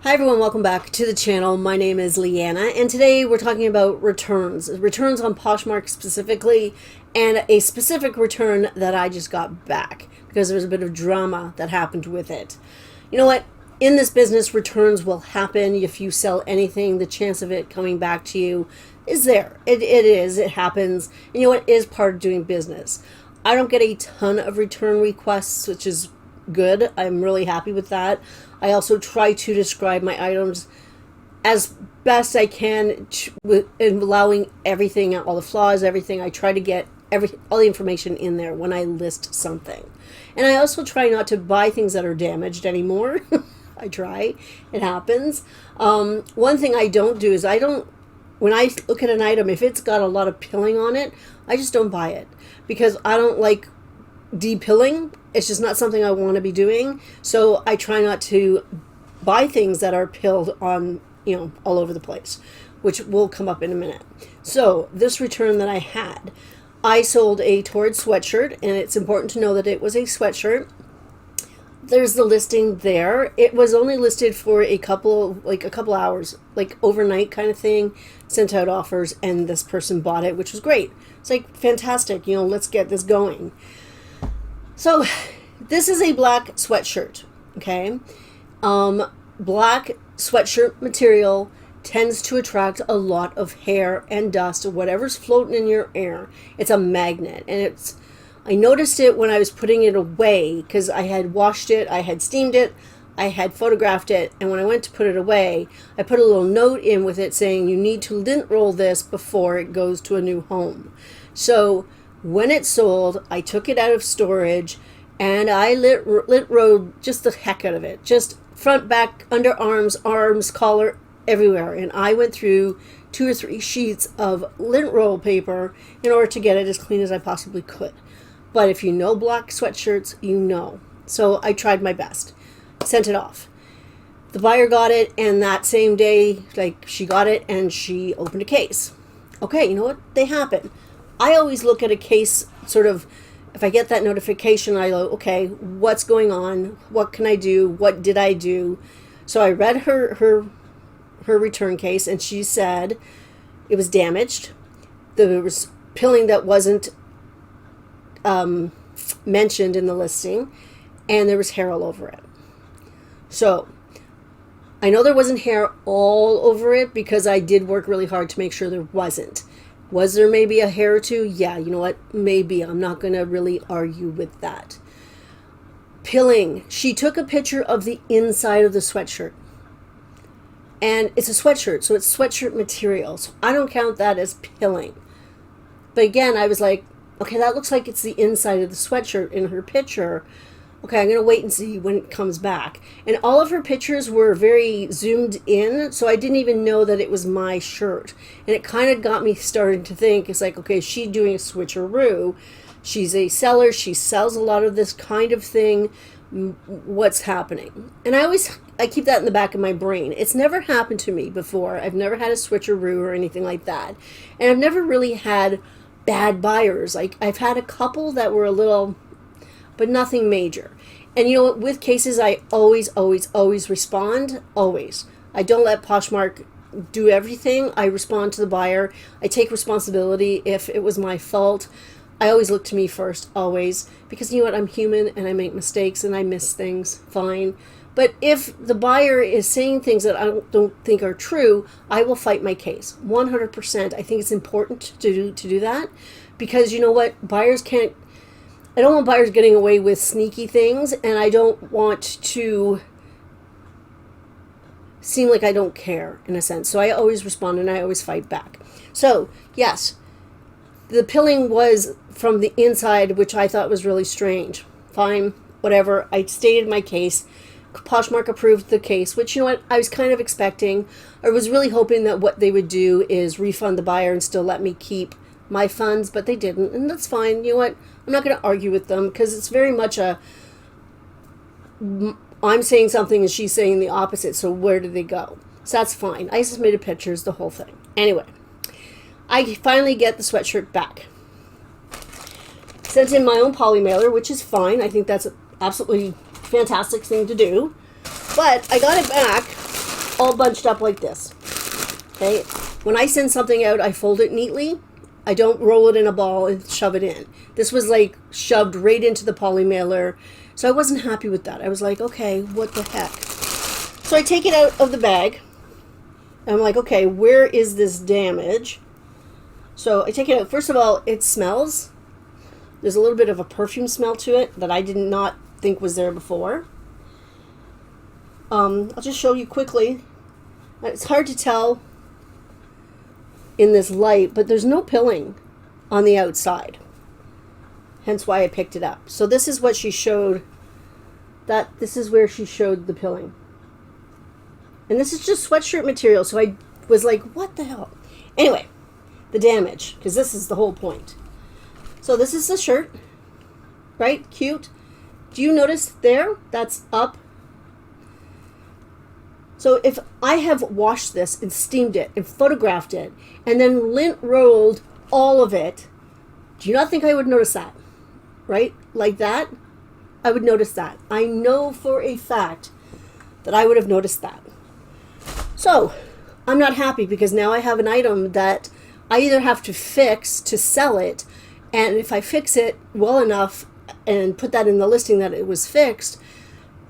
Hi everyone, welcome back to the channel. My name is Leanna and today we're talking about returns. Returns on Poshmark specifically, and a specific return that I just got back because there was a bit of drama that happened with it. You know what? In this business, returns will happen. If you sell anything, the chance of it coming back to you is there. It happens. And you know what? It is part of doing business. I don't get a ton of return requests, which is good. I'm really happy with that. I also try to describe my items as best I can in allowing everything, all the flaws, everything. I try to get all the information in there when I list something. And I also try not to buy things that are damaged anymore. I try. It happens. One thing I don't do is when I look at an item, if it's got a lot of pilling on it, I just don't buy it because I don't like de-pilling. It's just not something I want to be doing. So I try not to buy things that are pilled on, all over the place, which will come up in a minute. So this return that I had, I sold a Torrid sweatshirt, and it's important to know that it was a sweatshirt. There's the listing there. It was only listed for a couple hours, like overnight kind of thing, sent out offers, and this person bought it, which was great. It's like, fantastic, let's get this going. So this is a black sweatshirt, okay? Black sweatshirt material tends to attract a lot of hair and dust, whatever's floating in your air. It's a magnet, and I noticed it when I was putting it away because I had washed it, I had steamed it, I had photographed it, and when I went to put it away, I put a little note in with it saying you need to lint roll this before it goes to a new home. So when it sold, I took it out of storage and I lint rolled just the heck out of it. Just front, back, underarms, arms, collar, everywhere. And I went through 2 or 3 sheets of lint roll paper in order to get it as clean as I possibly could. But if you know black sweatshirts, you know. So I tried my best. Sent it off. The buyer got it, and that same day, she got it and she opened a case. Okay, you know what? They happen. I always look at a case sort of, if I get that notification, I go, okay, what's going on? What can I do? What did I do? So I read her return case, and she said it was damaged. There was pilling that wasn't mentioned in the listing, and there was hair all over it. So I know there wasn't hair all over it because I did work really hard to make sure there wasn't. Was there maybe a hair or two? Yeah, you know what? Maybe. I'm not going to really argue with that. Pilling. She took a picture of the inside of the sweatshirt. And it's a sweatshirt, so it's sweatshirt material. So I don't count that as pilling. But again, I was like, okay, that looks like it's the inside of the sweatshirt in her picture. Okay, I'm going to wait and see when it comes back. And all of her pictures were very zoomed in, so I didn't even know that it was my shirt. And it kind of got me starting to think, it's like, okay, she's doing a switcheroo. She's a seller. She sells a lot of this kind of thing. What's happening? And I keep that in the back of my brain. It's never happened to me before. I've never had a switcheroo or anything like that. And I've never really had bad buyers. I've had a couple that were a little, but nothing major. And you know what? With cases, I always respond. Always. I don't let Poshmark do everything. I respond to the buyer. I take responsibility if it was my fault. I always look to me first, always. Because you know what? I'm human and I make mistakes and I miss things. Fine. But if the buyer is saying things that I don't think are true, I will fight my case. 100%. I think it's important to do that. Because you know what? I don't want buyers getting away with sneaky things, and I don't want to seem like I don't care, in a sense. So I always respond, and I always fight back. So, yes, the pilling was from the inside, which I thought was really strange. Fine, whatever. I stated my case. Poshmark approved the case, which, you know what, I was kind of expecting. I was really hoping that what they would do is refund the buyer and still let me keep my funds, but they didn't, and that's fine. You know what? I'm not going to argue with them because it's very much I'm saying something and she's saying the opposite, so where do they go? So that's fine. I submitted pictures, the whole thing. Anyway, I finally get the sweatshirt back. Sent in my own poly mailer, which is fine. I think that's an absolutely fantastic thing to do. But I got it back all bunched up like this. Okay, when I send something out, I fold it neatly. I don't roll it in a ball and shove it in. This was like shoved right into the poly mailer. So I wasn't happy with that. I was like, okay, what the heck? So I take it out of the bag. And I'm like, okay, where is this damage? So I take it out. First of all, it smells. There's a little bit of a perfume smell to it that I did not think was there before. I'll just show you quickly. It's hard to tell in this light, but there's no pilling on the outside. Hence why I picked it up. So this is what she showed. This is where she showed the pilling. And this is just sweatshirt material. So I was like, what the hell? Anyway, the damage, because this is the whole point. So this is the shirt, right? Cute. Do you notice there? That's up. So if I have washed this and steamed it and photographed it and then lint rolled all of it, do you not think I would notice that? Right? Like that? I would notice that. I know for a fact that I would have noticed that. So I'm not happy because now I have an item that I either have to fix to sell it, and if I fix it well enough and put that in the listing that it was fixed,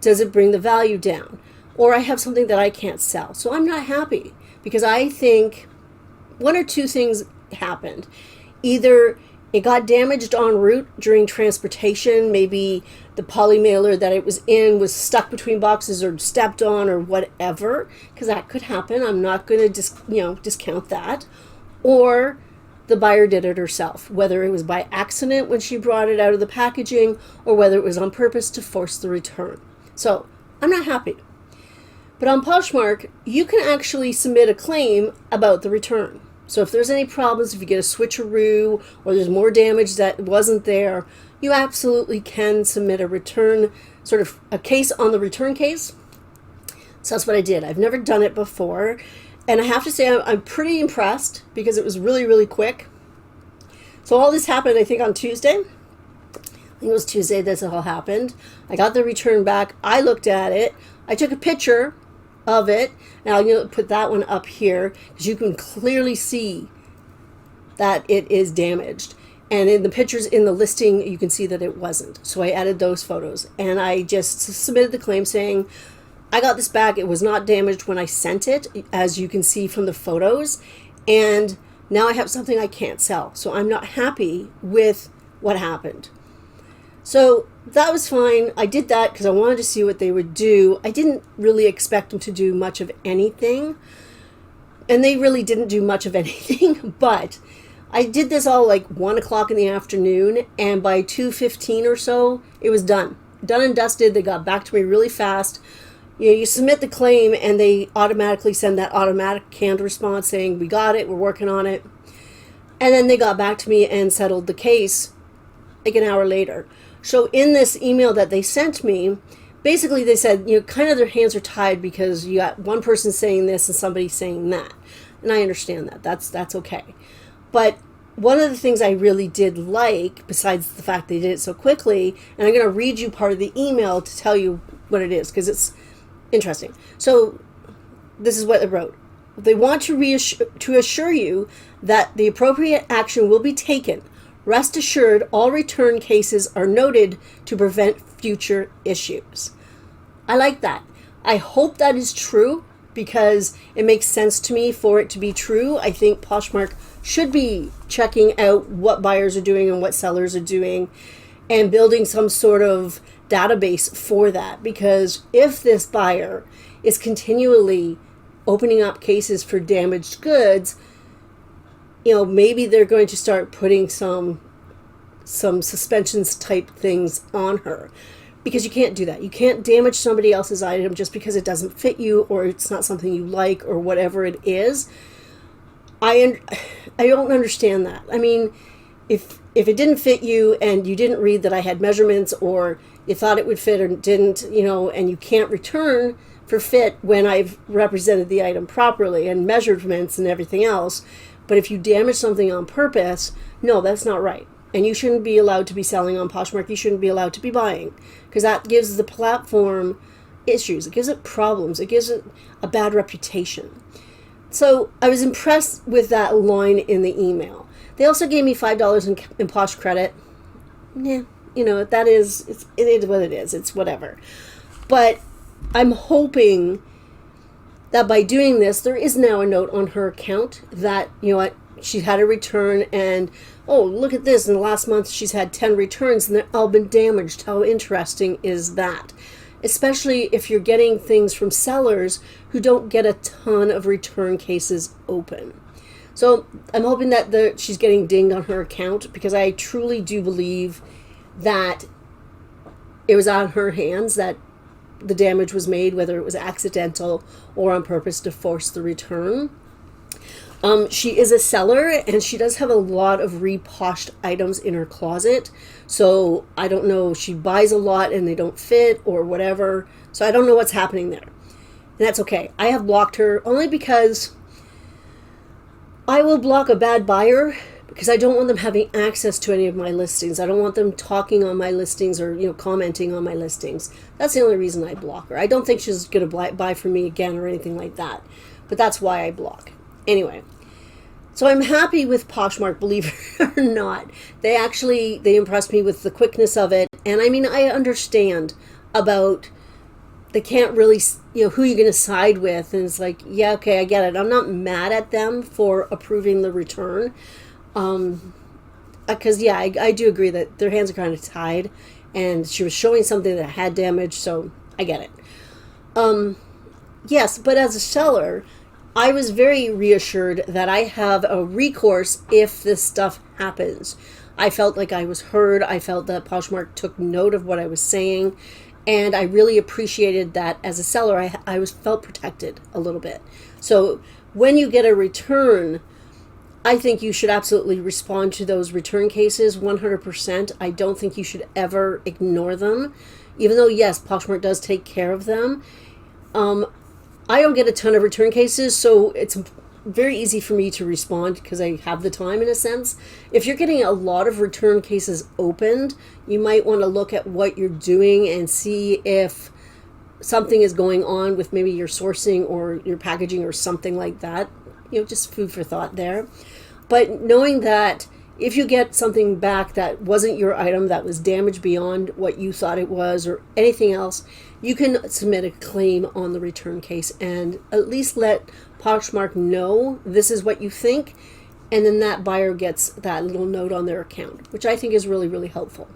does it bring the value down? Or I have something that I can't sell. So I'm not happy because I think one or two things happened. Either it got damaged en route during transportation. Maybe the poly mailer that it was in was stuck between boxes or stepped on or whatever, because that could happen. I'm not going to discount that. Or the buyer did it herself, whether it was by accident when she brought it out of the packaging or whether it was on purpose to force the return. So I'm not happy. But on Poshmark, you can actually submit a claim about the return. So if there's any problems, if you get a switcheroo or there's more damage that wasn't there, you absolutely can submit a return, sort of a case on the return case. So that's what I did. I've never done it before. And I have to say I'm pretty impressed because it was really, really quick. So all this happened, I think, on Tuesday. I think it was Tuesday this all happened. I got the return back. I looked at it. I took a picture of it. Now I'm going to put that one up here because you can clearly see that it is damaged. And in the pictures in the listing, you can see that it wasn't. So I added those photos. And I just submitted the claim saying, I got this back. It was not damaged when I sent it, as you can see from the photos. And now I have something I can't sell. So I'm not happy with what happened. So that was fine. I did that because I wanted to see what they would do. I didn't really expect them to do much of anything. And they really didn't do much of anything. But I did this all like 1 o'clock in the afternoon. And by 2:15 or so, it was done. Done and dusted. They got back to me really fast. You submit the claim and they automatically send that automatic canned response saying, we got it, we're working on it. And then they got back to me and settled the case like an hour later. So in this email that they sent me, basically they said, kind of their hands are tied because you got one person saying this and somebody saying that. And I understand that. That's okay. But one of the things I really did like, besides the fact they did it so quickly, and I'm going to read you part of the email to tell you what it is because it's interesting. So this is what it wrote. They want to assure you that the appropriate action will be taken. Rest assured, all return cases are noted to prevent future issues. I like that. I hope that is true because it makes sense to me for it to be true. I think Poshmark should be checking out what buyers are doing and what sellers are doing and building some sort of database for that, because if this buyer is continually opening up cases for damaged goods, maybe they're going to start putting some suspensions type things on her, because you can't do that. You can't damage somebody else's item just because it doesn't fit you or it's not something you like or whatever it is. I don't understand that. I mean, if it didn't fit you and you didn't read that I had measurements, or you thought it would fit or didn't, and you can't return for fit when I've represented the item properly and measurements and everything else. But if you damage something on purpose, no, that's not right. And you shouldn't be allowed to be selling on Poshmark. You shouldn't be allowed to be buying, because that gives the platform issues. It gives it problems. It gives it a bad reputation. So I was impressed with that line in the email. They also gave me $5 in Posh credit. Yeah, you know, it is what it is. It's whatever. But I'm hoping that by doing this, there is now a note on her account that, you know what, she had a return, and oh, look at this, in the last month she's had 10 returns and they've all been damaged. How interesting is that? Especially if you're getting things from sellers who don't get a ton of return cases open. So I'm hoping that she's getting dinged on her account, because I truly do believe that it was on her hands that the damage was made, whether it was accidental or on purpose to force the return. She is a seller, and she does have a lot of reposhed items in her closet. So I don't know, she buys a lot and they don't fit or whatever. So I don't know what's happening there. And that's okay. I have blocked her only because I will block a bad buyer because I don't want them having access to any of my listings. I don't want them talking on my listings or, you know, commenting on my listings. That's the only reason I block her. I don't think she's going to buy from me again or anything like that. But that's why I block. Anyway, so I'm happy with Poshmark, believe it or not. They impressed me with the quickness of it. And I mean, I understand about they can't really, you know, who you're going to side with. And it's like, yeah, okay, I get it. I'm not mad at them for approving the return. Because, yeah, I do agree that their hands are kind of tied. And she was showing something that had damage, so I get it. Yes, but as a seller, I was very reassured that I have a recourse if this stuff happens. I felt like I was heard. I felt that Poshmark took note of what I was saying. And I really appreciated that as a seller, I felt protected a little bit. So when you get a return, I think you should absolutely respond to those return cases 100%. I don't think you should ever ignore them. Even though, yes, Poshmark does take care of them. I don't get a ton of return cases, so it's very easy for me to respond because I have the time in a sense. If you're getting a lot of return cases opened, you might want to look at what you're doing and see if something is going on with maybe your sourcing or your packaging or something like that. You know, just food for thought there. But knowing that if you get something back that wasn't your item, that was damaged beyond what you thought it was or anything else, you can submit a claim on the return case and at least let Poshmark know this is what you think, and then that buyer gets that little note on their account, which I think is really, really helpful.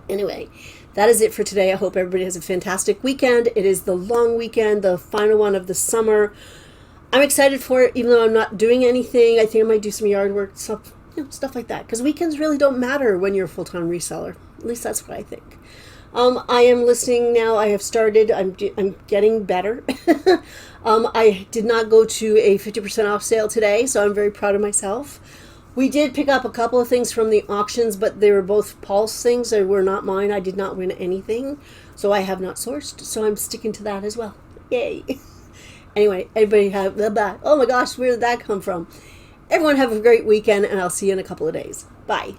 Anyway, that is it for today. I hope everybody has a fantastic weekend. It is the long weekend, the final one of the summer. I'm excited for it, even though I'm not doing anything. I think I might do some yard work, stuff like that, because weekends really don't matter when you're a full-time reseller. At least that's what I think. I am listening now. I have started. I'm getting better. I did not go to a 50% off sale today, so I'm very proud of myself. We did pick up a couple of things from the auctions, but they were both Paul's things. They were not mine. I did not win anything, so I have not sourced. So I'm sticking to that as well. Yay. Anyway, everybody have blah. Oh my gosh, where did that come from? Everyone have a great weekend, and I'll see you in a couple of days. Bye.